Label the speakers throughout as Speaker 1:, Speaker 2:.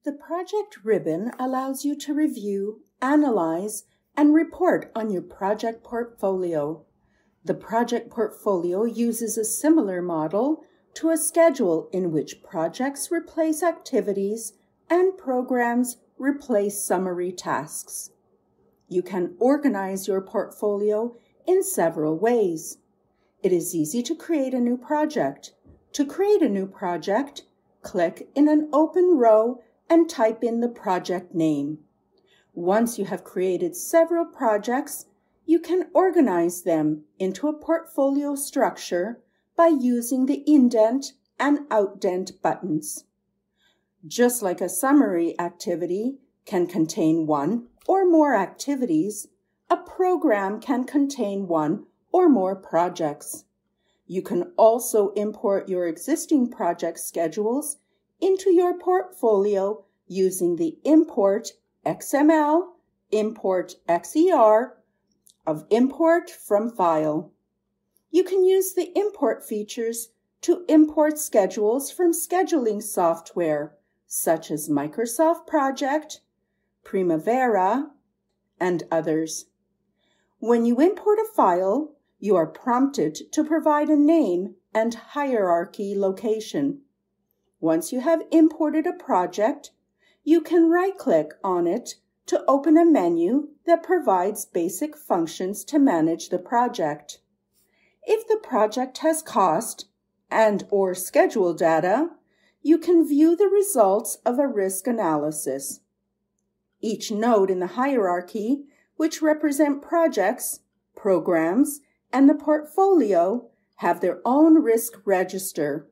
Speaker 1: The project ribbon allows you to review, analyze, and report on your project portfolio. The project portfolio uses a similar model to a schedule in which projects replace activities and programs replace summary tasks. You can organize your portfolio in several ways. It is easy to create a new project. To create a new project, click in an open row and type in the project name. Once you have created several projects, you can organize them into a portfolio structure by using the indent and outdent buttons. Just like a summary activity can contain one or more activities, a program can contain one or more projects. You can also import your existing project schedules into your portfolio using the Import XML, Import XER of Import from File. You can use the import features to import schedules from scheduling software such as Microsoft Project, Primavera, and others. When you import a file, you are prompted to provide a name and hierarchy location. Once you have imported a project, you can right-click on it to open a menu that provides basic functions to manage the project. If the project has cost and/or schedule data, you can view the results of a risk analysis. Each node in the hierarchy, which represent projects, programs, and the portfolio, have their own risk register.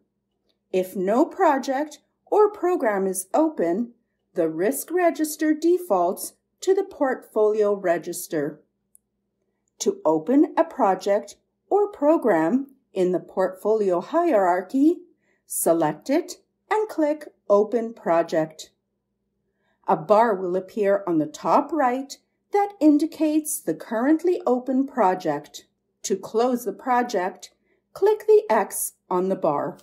Speaker 1: If no project or program is open, the risk register defaults to the portfolio register. To open a project or program in the portfolio hierarchy, select it and click Open Project. A bar will appear on the top right that indicates the currently open project. To close the project, click the X on the bar.